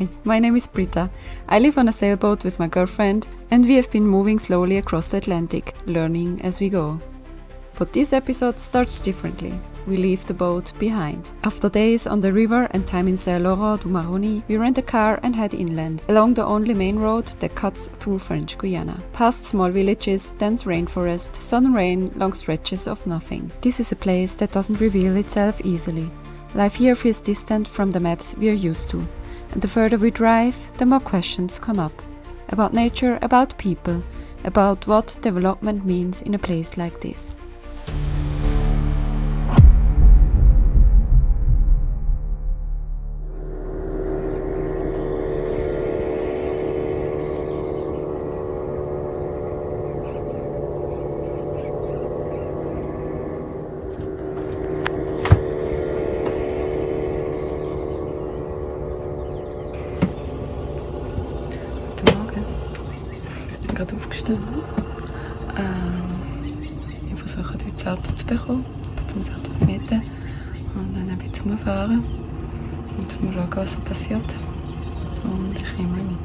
Hi, my name is Britta. I live on a sailboat with my girlfriend and we have been moving slowly across the Atlantic, learning as we go. But this episode starts differently. We leave the boat behind. After days on the river and time in Saint-Laurent-du-Maroni, we rent a car and head inland, along the only main road that cuts through French Guiana. Past small villages, dense rainforest, sun rain, long stretches of nothing. This is a place that doesn't reveal itself easily. Life here feels distant from the maps we are used to. And the further we drive, the more questions come up. About nature, about people, about what development means in a place like this. Gerade aufgestanden. Ich versuche heute das Auto zu bekommen, zum Auto zu mieten und dann ein bisschen rumfahren und mal schauen, was so passiert. Und ich nehme mit.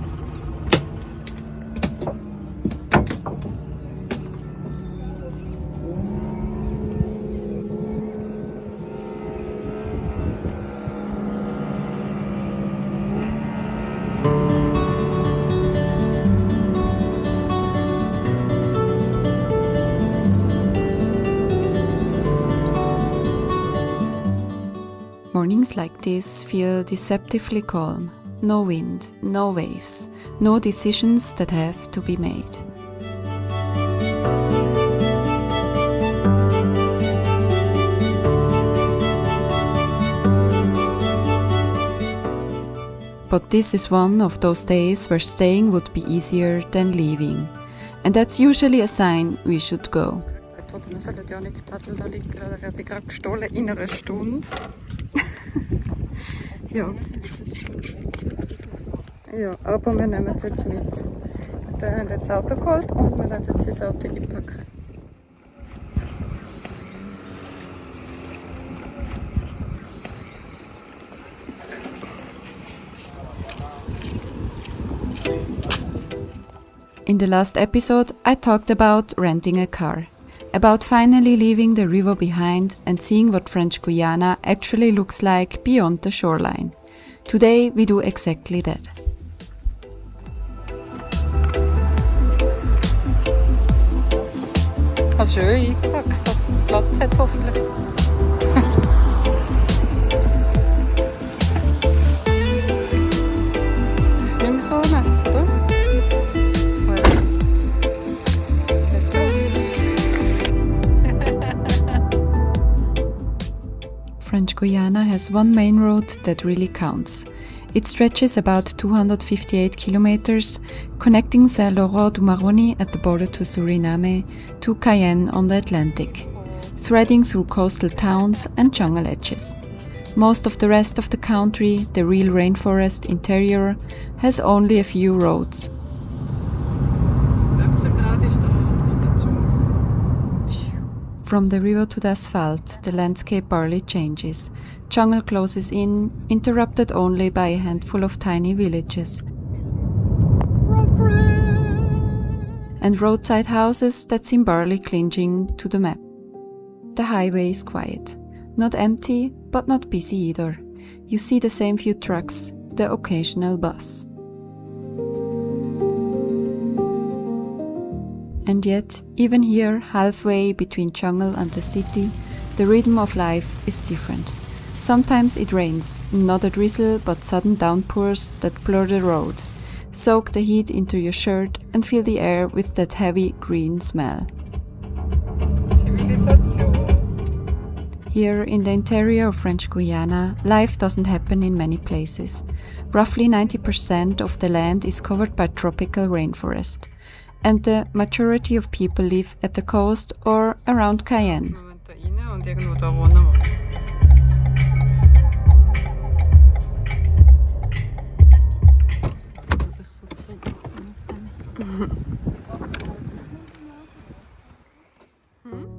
Mornings like this feel deceptively calm. No wind, no waves, no decisions that have to be made. But this is one of those days where staying would be easier than leaving. And that's usually a sign we should go. Wir sollen ja nicht das Paddel da liegen, er hat gerade gestohlen in einer Stunde. Ja. Ja, aber wir nehmen es jetzt mit. Wir haben jetzt das Auto geholt und wir werden jetzt das Auto einpacken. In the last episode, I talked about renting a car. About finally leaving the river behind and seeing what French Guiana actually looks like beyond the shoreline. Today we do exactly that. Das ist schön eingepackt, dass es Platz hat hoffentlich. Das ist nicht mehr so nass, oder? French Guiana has one main road that really counts. It stretches about 258 kilometers, connecting Saint-Laurent-du-Maroni at the border to Suriname to Cayenne on the Atlantic, threading through coastal towns and jungle edges. Most of the rest of the country, the real rainforest interior, has only a few roads. From the river to the asphalt, the landscape barely changes. Jungle closes in, interrupted only by a handful of tiny villages. And roadside houses that seem barely clinging to the map. The highway is quiet. Not empty, but not busy either. You see the same few trucks, the occasional bus. And yet, even here, halfway between jungle and the city, the rhythm of life is different. Sometimes it rains, not a drizzle but sudden downpours that blur the road, soak the heat into your shirt and fill the air with that heavy green smell. Here in the interior of French Guiana, life doesn't happen in many places. Roughly 90% of the land is covered by tropical rainforest. And the majority of people live at the coast or around Cayenne.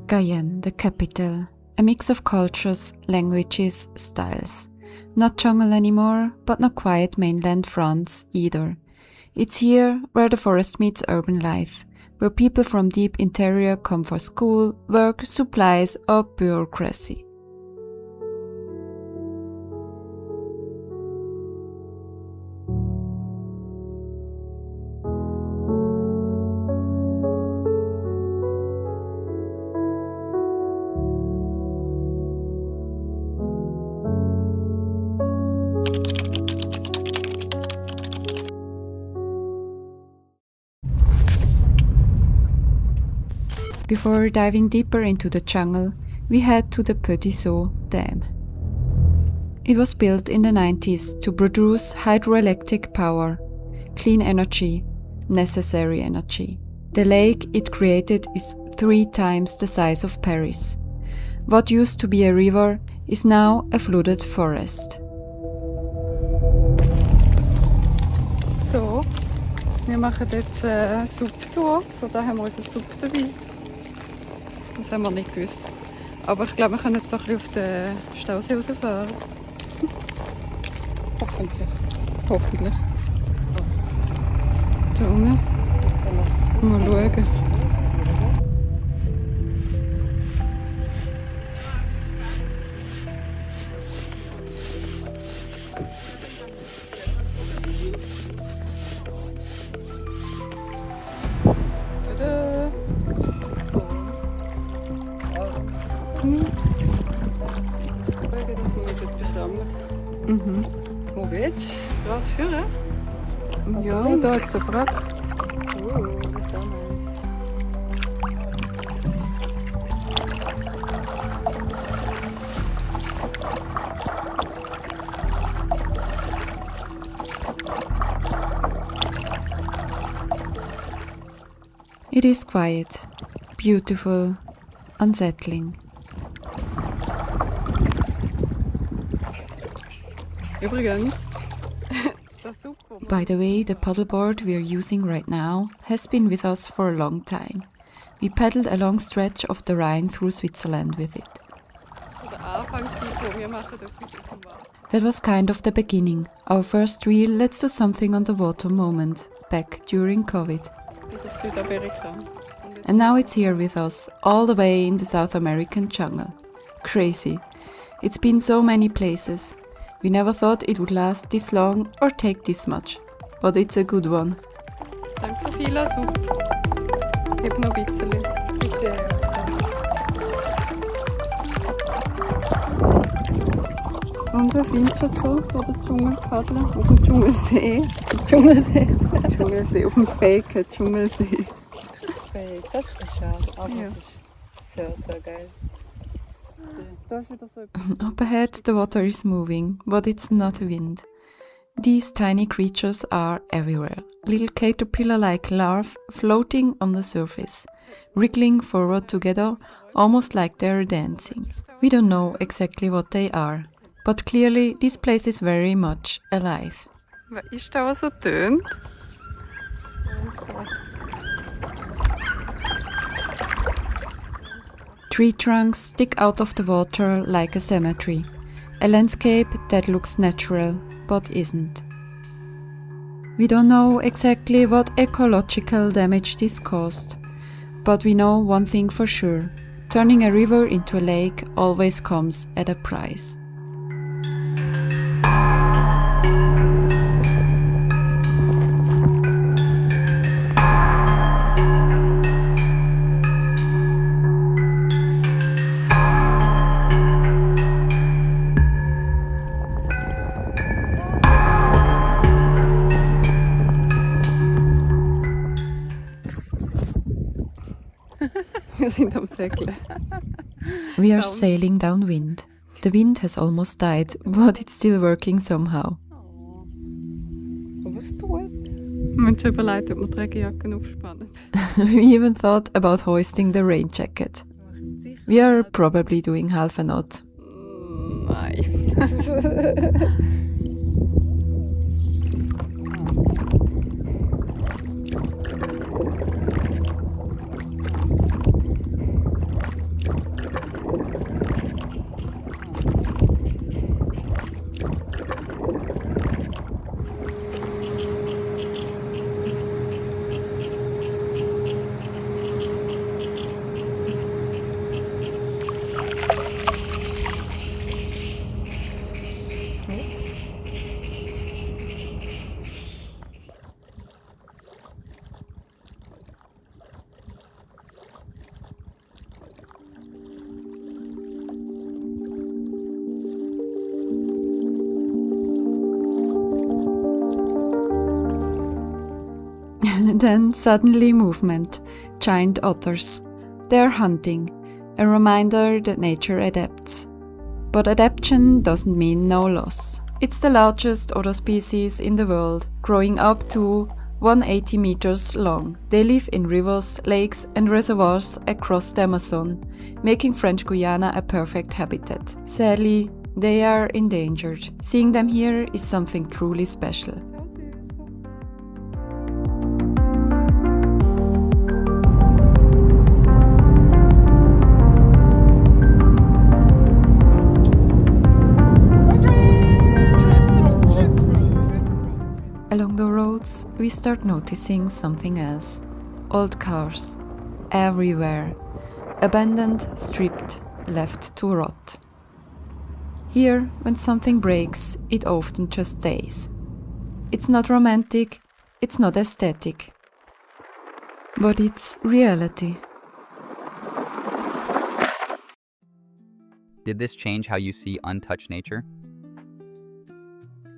Cayenne, the capital, a mix of cultures, languages, styles. Not jungle anymore, but not quiet mainland France either. It's here where the forest meets urban life, where people from deep interior come for school, work, supplies or bureaucracy. Before diving deeper into the jungle, we head to the Petit Saut Dam. It was built in the 90s to produce hydroelectric power, clean energy, necessary energy. The lake it created is 3 times the size of Paris. What used to be a river is now a flooded forest. So, wir machen jetzt eine Subtour, so da haben wir unsere Sub dabei. Das haben wir nicht gewusst. Aber ich glaube, wir können jetzt noch ein bisschen auf den Stausee rausfahren. Hoffentlich. Hoffentlich. Da unten. Mal schauen. Wo willst du? Gerade führen? Ja, da hat es einen Wrack. Das ist auch nice. It is quiet, beautiful, unsettling. Übrigens, By the way, the paddleboard we are using right now has been with us for a long time. We paddled a long stretch of the Rhine through Switzerland with it. That was kind of the beginning, our first real let's do something on the water moment, back during COVID. And now it's here with us, all the way in the South American jungle. Crazy. It's been so many places. We never thought it would last this long or take this much. But it's a good one. Danke vielmals. Heb noch ein bisschen. Bitte. Und wie findest du es so, durch den Dschungel paddeln? Auf dem Dschungelsee. Dschungelsee, auf dem faken Dschungelsee. Fake, das ist schade, aber ja. Es ist sehr, sehr geil. Up ahead the water is moving, but it's not wind. These tiny creatures are everywhere, little caterpillar-like larvae floating on the surface, wriggling forward together, almost like they're dancing. We don't know exactly what they are, but clearly this place is very much alive. Was ist da, was so tönt? Tree trunks stick out of the water like a cemetery, a landscape that looks natural but isn't. We don't know exactly what ecological damage this caused, but we know one thing for sure: turning a river into a lake always comes at a price. Wir sind am Segeln. We are sailing downwind. The wind has almost died, but it's still working somehow. So was tut. Wir haben schon überlegt, ob wir die Regenjacken aufspannen. We even thought about hoisting the rain jacket. We are probably doing half a knot. Nein. Then suddenly movement, giant otters. They're hunting, a reminder that nature adapts. But adaptation doesn't mean no loss. It's the largest otter species in the world, growing up to 180 meters long. They live in rivers, lakes and reservoirs across the Amazon, making French Guiana a perfect habitat. Sadly, they are endangered. Seeing them here is something truly special. Along the roads, we start noticing something else. Old cars. Everywhere. Abandoned, stripped, left to rot. Here, when something breaks, it often just stays. It's not romantic, it's not aesthetic. But it's reality. Did this change how you see untouched nature?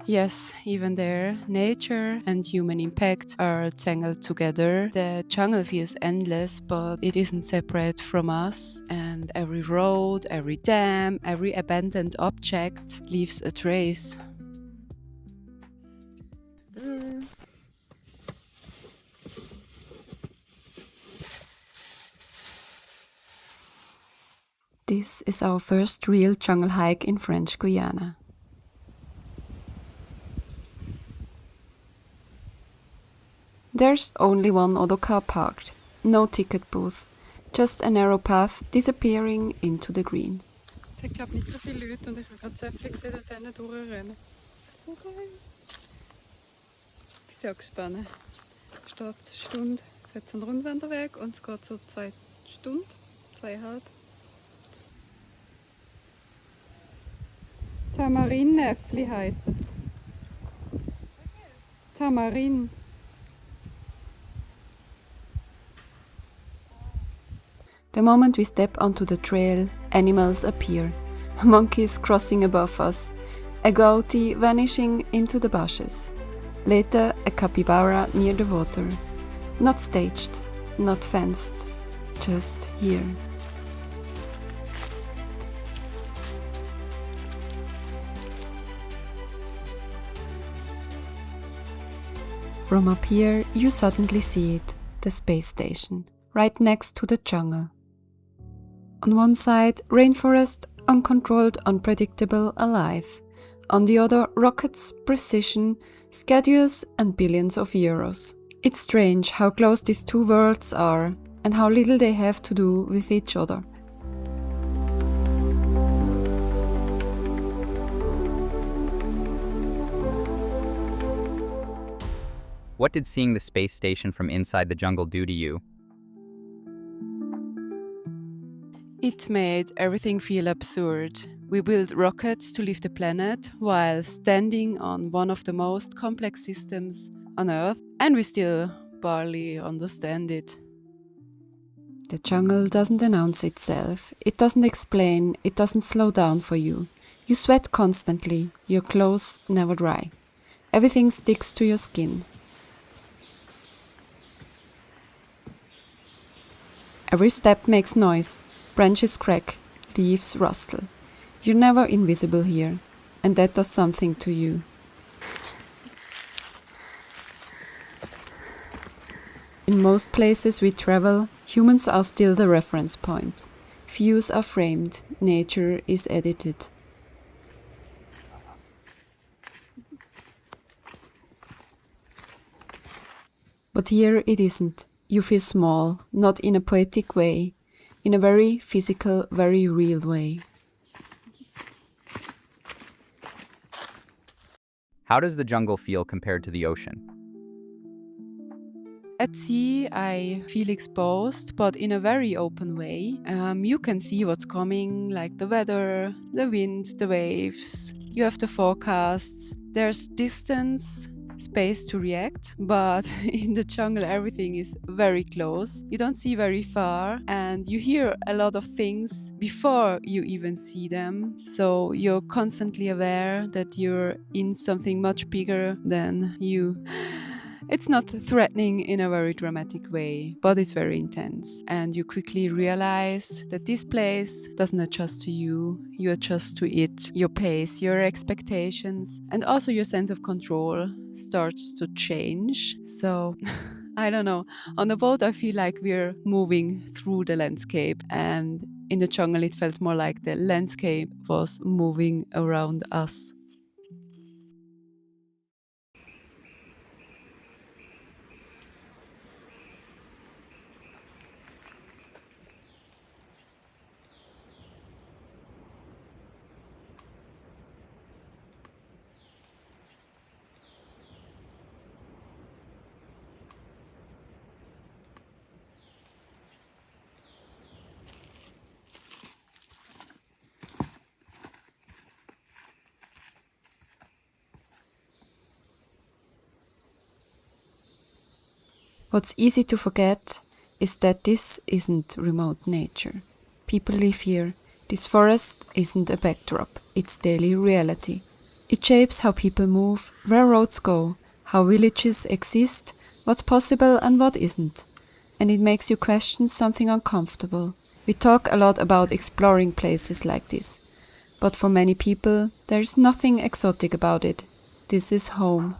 Yes, even there, nature and human impact are tangled together. The jungle feels endless, but it isn't separate from us. And every road, every dam, every abandoned object leaves a trace. This is our first real jungle hike in French Guiana. There's only one auto car parked, no ticket booth, just a narrow path disappearing into the green. Ich glaube nicht so viele Leute und ich habe gerade Zäpfchen gesehen und denen durchrennen. So geil. Ich bin sehr gespannt. Es steht eine Stunde, es hat so einen Rundwanderweg und es geht so 2 Stunden, 2,5. Tamarin-Näpfli heissen es. Tamarin. The moment we step onto the trail, animals appear. Monkeys crossing above us, a goatee vanishing into the bushes. Later, a capybara near the water. Not staged, not fenced, just here. From up here, you suddenly see it, the space station, right next to the jungle. On one side, rainforest, uncontrolled, unpredictable, alive. On the other, rockets, precision, schedules and billions of euros. It's strange how close these two worlds are and how little they have to do with each other. What did seeing the space station from inside the jungle do to you? It made everything feel absurd. We built rockets to leave the planet while standing on one of the most complex systems on Earth, and we still barely understand it. The jungle doesn't announce itself, it doesn't explain, it doesn't slow down for you. You sweat constantly, your clothes never dry. Everything sticks to your skin. Every step makes noise, branches crack, leaves rustle. You're never invisible here, and that does something to you. In most places we travel, humans are still the reference point. Views are framed, nature is edited. But here it isn't. You feel small, not in a poetic way, in a very physical, very real way. How does the jungle feel compared to the ocean? At sea, I feel exposed, but in a very open way. You can see what's coming, like the weather, the wind, the waves. You have the forecasts. There's distance, space to react, but in the jungle everything is very close. You don't see very far and you hear a lot of things before you even see them. So you're constantly aware that you're in something much bigger than you. It's not threatening in a very dramatic way, but it's very intense. And you quickly realize that this place doesn't adjust to you, you adjust to it. Your pace, your expectations, and also your sense of control starts to change. So, I don't know. On the boat, I feel like we're moving through the landscape, and in the jungle, it felt more like the landscape was moving around us. What's easy to forget is that this isn't remote nature. People live here. This forest isn't a backdrop, it's daily reality. It shapes how people move, where roads go, how villages exist, what's possible and what isn't. And it makes you question something uncomfortable. We talk a lot about exploring places like this, but for many people, there's nothing exotic about it. This is home.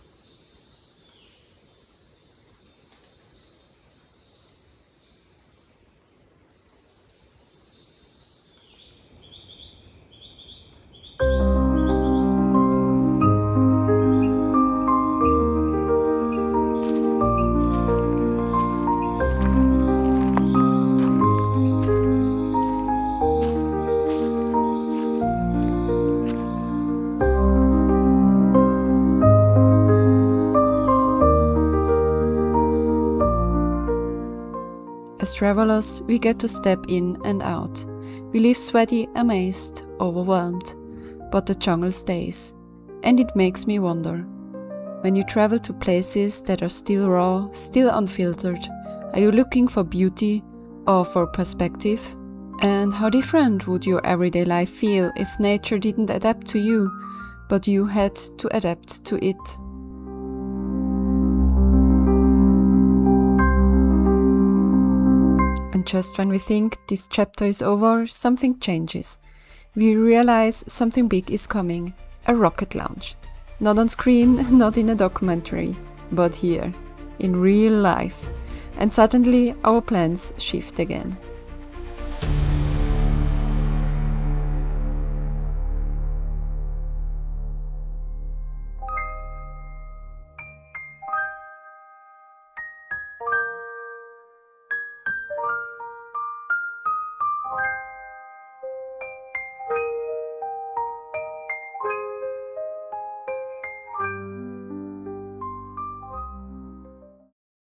As travelers, we get to step in and out. We leave sweaty, amazed, overwhelmed. But the jungle stays. And it makes me wonder. When you travel to places that are still raw, still unfiltered, are you looking for beauty or for perspective? And how different would your everyday life feel if nature didn't adapt to you, but you had to adapt to it? And just when we think this chapter is over, something changes. We realize something big is coming, a rocket launch. Not on screen, not in a documentary, but here, in real life. And suddenly our plans shift again.